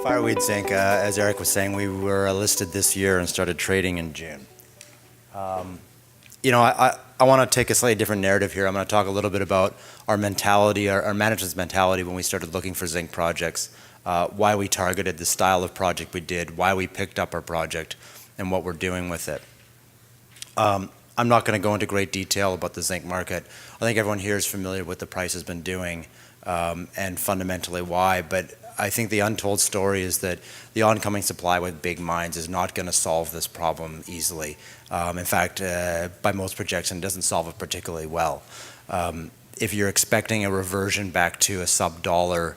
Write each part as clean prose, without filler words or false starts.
Fireweed Zinc, as Eric was saying, we were listed this year and started trading in June. I want to take a slightly different narrative here. I'm going to talk a little bit about our mentality, our management's mentality when we started looking for zinc projects, why we targeted the style of project we did, why we picked up our project, and what we're doing with it. I'm not going to go into great detail about the zinc market. I think everyone here is familiar with what the price has been doing and fundamentally why, but I think the untold story is that the oncoming supply with big mines is not going to solve this problem easily. In fact, by most projections, it doesn't solve it particularly well. If you're expecting a reversion back to a sub-dollar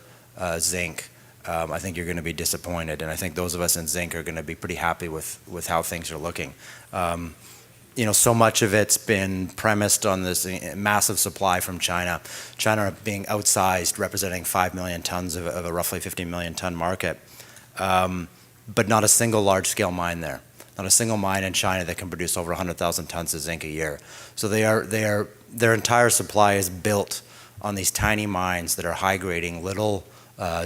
zinc, I think you're going to be disappointed, and I think those of us in zinc are going to be pretty happy with how things are looking. So much of it's been premised on this massive supply from China. China being outsized, representing 5 million tons of a roughly 50 million ton market, but not a single large-scale mine there. Not a single mine in China that can produce over 100,000 tons of zinc a year. So their entire supply is built on these tiny mines that are high-grading little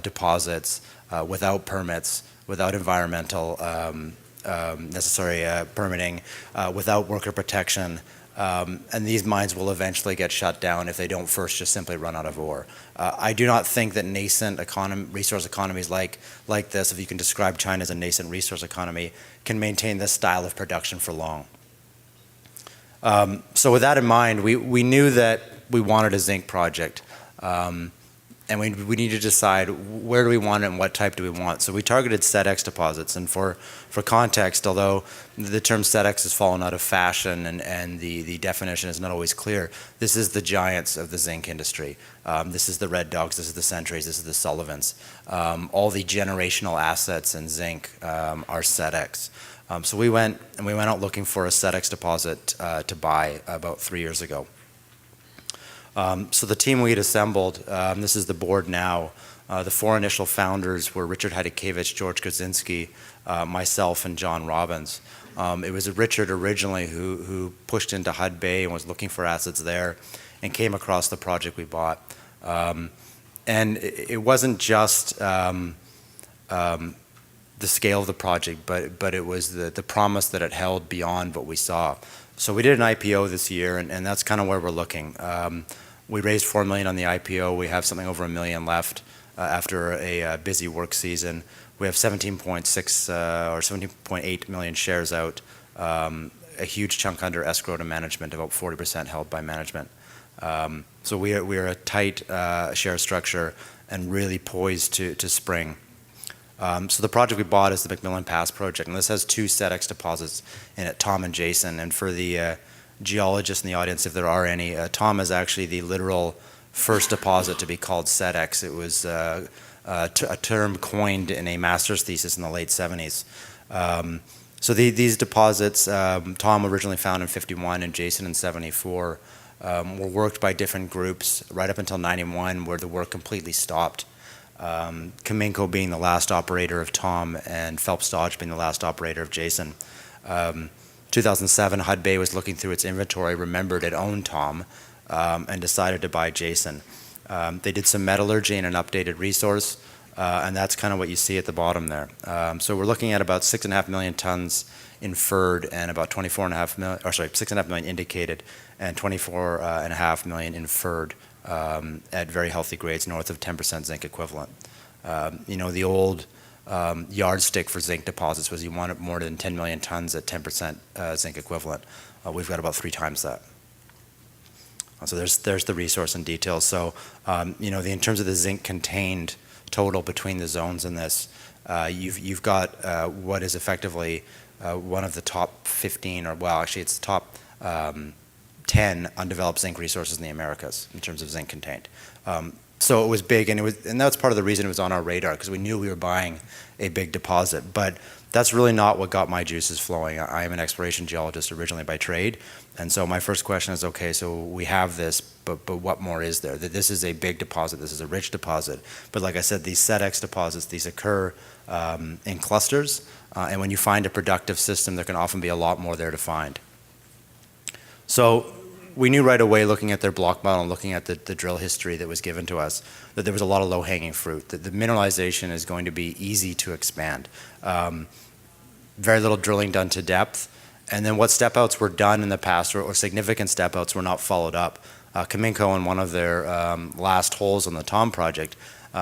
deposits without permits, without environmental necessary permitting, without worker protection, and these mines will eventually get shut down if they don't first just simply run out of ore. I do not think that nascent resource economies like this, if you can describe China as a nascent resource economy, can maintain this style of production for long. So with that in mind, we knew that we wanted a zinc project. And we need to decide where do we want it and what type do we want. So we targeted SEDEX deposits, and for context, although the term SEDEX has fallen out of fashion and the definition is not always clear, this is the giants of the zinc industry. This is the Red Dogs, this is the Centuries, this is the Sullivans. All the generational assets in zinc are SEDEX. So we went out looking for a SEDEX deposit to buy about 3 years ago. So the team we had assembled, this is the board now. The four initial founders were Richard Hadikevich, George Kaczynski, myself, and John Robbins. It was Richard originally who pushed into Hud Bay and was looking for assets there and came across the project we bought. And it wasn't just the scale of the project, but it was the promise that it held beyond what we saw. So we did an IPO this year, and that's kind of where we're looking. We raised $4 million on the IPO. We have something over $1 million left after a busy work season. We have 17.6 or 17.8 million shares out, a huge chunk under escrow to management, about 40% held by management. So we are a tight share structure and really poised to spring. So the project we bought is the McMillan Pass project, and this has two SEDEX deposits in it, Tom and Jason. And for the geologists in the audience, if there are any, Tom is actually the literal first deposit to be called SEDEX. It was a term coined in a master's thesis in the late 70s. So these deposits, Tom originally found in 51 and Jason in 74, were worked by different groups right up until 91, where the work completely stopped. Kaminko being the last operator of Tom and Phelps Dodge being the last operator of Jason. 2007, Hud Bay was looking through its inventory, remembered it owned Tom, and decided to buy Jason. They did some metallurgy and an updated resource, and that's kind of what you see at the bottom there. So we're looking at about 6.5 million tons inferred and about 6.5 million indicated and 24.5 million inferred at very healthy grades north of 10% zinc equivalent. The old yardstick for zinc deposits was you wanted more than 10 million tons at 10% zinc equivalent. We've got about 3 times that. So there's the resource and details. So in terms of the zinc contained total between the zones in this, you've got what is effectively one of the top 15, or well, actually it's the top 10 undeveloped zinc resources in the Americas in terms of zinc contained. So it was big, and that's part of the reason it was on our radar, because we knew we were buying a big deposit. But that's really not what got my juices flowing. I am an exploration geologist originally by trade, and so my first question is, okay, so we have this, but what more is there? This is a big deposit, this is a rich deposit. But like I said, these SEDEX deposits, these occur in clusters, and when you find a productive system, there can often be a lot more there to find. So we knew right away, looking at their block model and looking at the drill history that was given to us, that there was a lot of low-hanging fruit, that the mineralization is going to be easy to expand. Very little drilling done to depth, and then what step-outs were done in the past, or significant step-outs, were not followed up. Cominco, in one of their last holes on the Tom project,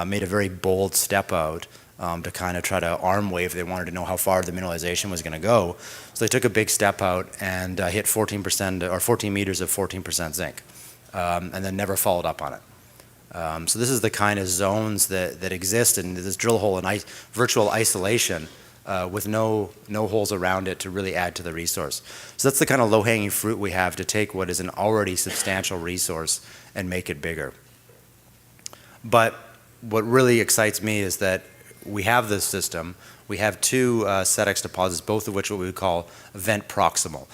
made a very bold step-out to kind of try to arm wave. They wanted to know how far the mineralization was going to go. So they took a big step out and hit 14% or 14 meters of 14% zinc, and then never followed up on it. So this is the kind of zones that exist in this drill hole in virtual isolation with no holes around it to really add to the resource. So that's the kind of low-hanging fruit we have to take what is an already substantial resource and make it bigger. But what really excites me is that we have this system. We have two SEDEX deposits, both of which what we would call vent proximal.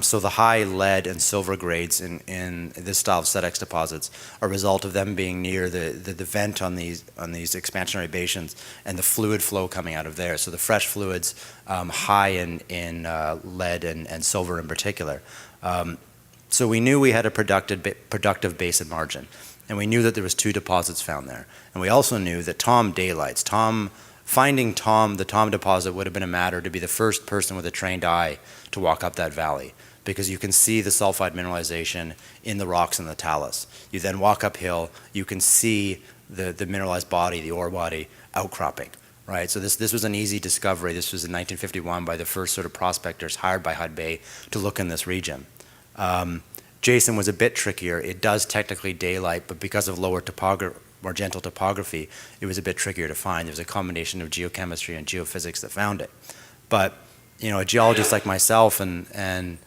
So the high lead and silver grades in this style of SEDEX deposits are a result of them being near the vent on these expansionary basins and the fluid flow coming out of there. So the fresh fluids high in lead and silver in particular. So we knew we had a productive basin margin. And we knew that there was two deposits found there. And we also knew that Tom daylights. Finding the Tom deposit would have been a matter to be the first person with a trained eye to walk up that valley, because you can see the sulfide mineralization in the rocks and the talus. You then walk uphill, you can see the mineralized body, the ore body, outcropping, right? So this was an easy discovery. This was in 1951 by the first sort of prospectors hired by Hudbay to look in this region. Jason was a bit trickier. It does technically daylight, but because of more gentle topography, it was a bit trickier to find. There was a combination of geochemistry and geophysics that found it. But a geologist like myself, and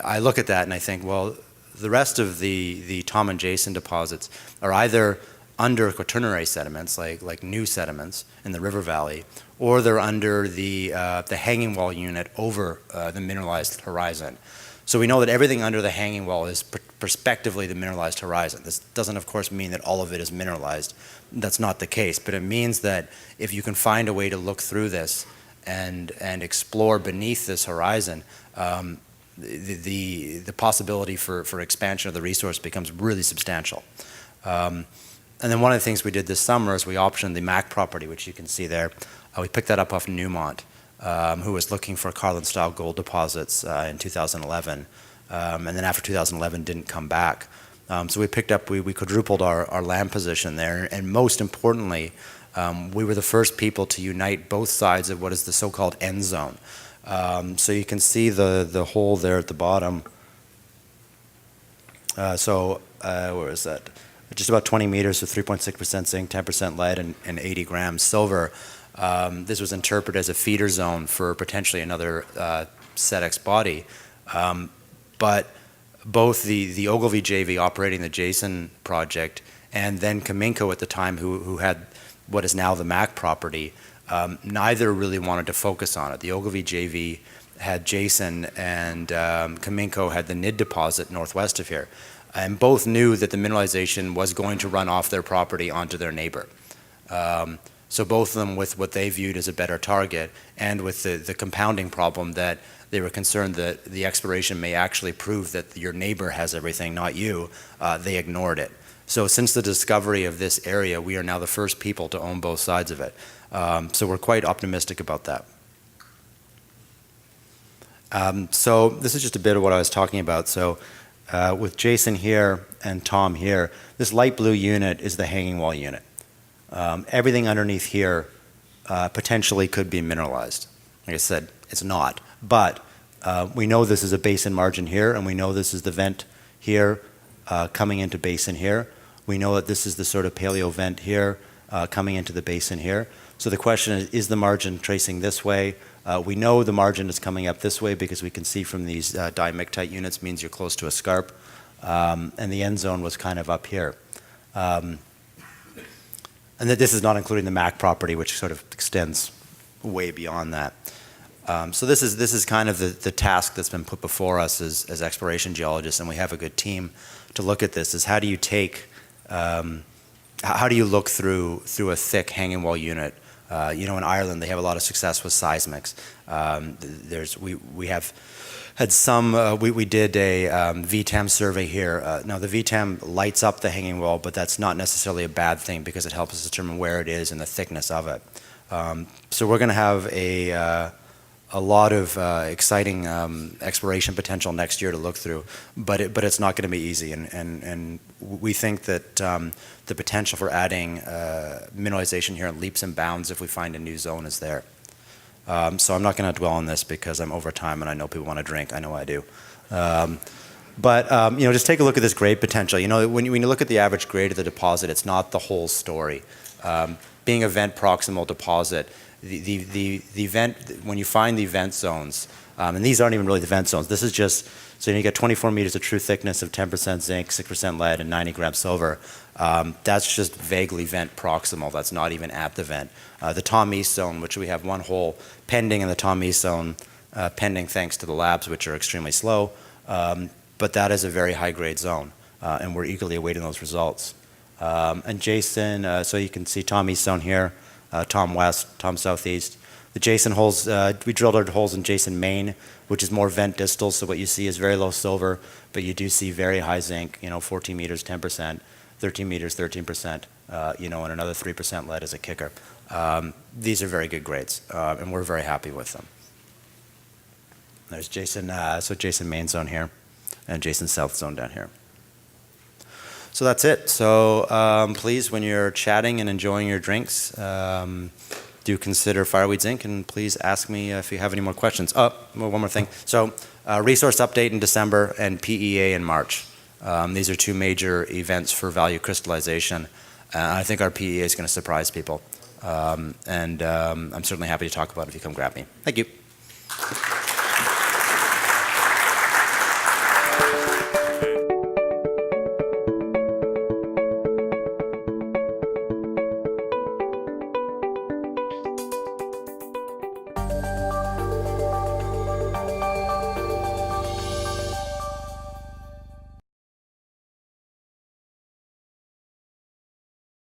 I look at that and I think, well, the rest of the Tom and Jason deposits are either under quaternary sediments, like new sediments in the river valley, or they're under the hanging wall unit over the mineralized horizon. So we know that everything under the hanging wall is prospectively the mineralized horizon. This doesn't, of course, mean that all of it is mineralized. That's not the case, but it means that if you can find a way to look through this and explore beneath this horizon, the possibility for expansion of the resource becomes really substantial. And then one of the things we did this summer is we optioned the Mac property, which you can see there. We picked that up off Newmont, who was looking for Carlin-style gold deposits in 2011, and then after 2011 didn't come back. So we quadrupled our land position there, and most importantly, we were the first people to unite both sides of what is the so-called end zone. So you can see the hole there at the bottom. Where is that? Just about 20 meters with 3.6% zinc, 10% lead, and 80 grams silver. This was interpreted as a feeder zone for potentially another SEDEX body. But both the Ogilvy JV operating the Jason project and then Cominco at the time, who had what is now the Mac property, neither really wanted to focus on it. The Ogilvy JV had Jason, and Cominco had the NID deposit northwest of here. And both knew that the mineralization was going to run off their property onto their neighbor. So both of them with what they viewed as a better target, and with the compounding problem that they were concerned that the exploration may actually prove that your neighbor has everything, not you, they ignored it. So since the discovery of this area, we are now the first people to own both sides of it. So we're quite optimistic about that. So this is just a bit of what I was talking about. So with Jason here and Tom here, this light blue unit is the hanging wall unit. Everything underneath here potentially could be mineralized. Like I said, it's not. But we know this is a basin margin here, and we know this is the vent here coming into basin here. We know that this is the sort of paleo vent here coming into the basin here. So the question is the margin tracing this way? We know the margin is coming up this way because we can see from these diamictite units means you're close to a scarp. And the end zone was kind of up here. And that this is not including the Mac property, which sort of extends way beyond that. So this is kind of the task that's been put before us as exploration geologists, and we have a good team to look at this, is how do you take, how do you look through a thick hanging wall unit? In Ireland, they have a lot of success with seismics. We have had some, we did a VTAM survey here. Now the VTAM lights up the hanging wall, but that's not necessarily a bad thing because it helps us determine where it is and the thickness of it. So we're going to have a lot of exciting exploration potential next year to look through, but it's not going to be easy, and we think that the potential for adding mineralization here in leaps and bounds if we find a new zone is there. So I'm not going to dwell on this because I'm over time and I know people want to drink. I know I do. But just take a look at this grade potential. When you look at the average grade of the deposit, it's not the whole story. Being a vent proximal deposit, the vent, when you find the vent zones, and these aren't even really the vent zones, this is just, so you get 24 meters of true thickness of 10% zinc, 6% lead, and 90 grams silver. That's just vaguely vent proximal. That's not even at the vent. The Tom East zone, which we have one hole pending in the Tom East zone, pending thanks to the labs, which are extremely slow, but that is a very high-grade zone, and we're eagerly awaiting those results. And Jason, so you can see Tom East zone here, Tom West, Tom Southeast. The Jason holes, we drilled our holes in Jason Main, which is more vent distal, so what you see is very low silver, but you do see very high zinc, 14 meters, 10%, 13 meters, 13%, and another 3% lead as a kicker. These are very good grades, and we're very happy with them. There's Jason, so Jason Main zone here, and Jason South zone down here. So that's it. So please, when you're chatting and enjoying your drinks, do consider Fireweed Zinc, and please ask me if you have any more questions. Oh, one more thing. So resource update in December and PEA in March. These are two major events for value crystallization. I think our PEA is going to surprise people. I'm certainly happy to talk about it if you come grab me. Thank you.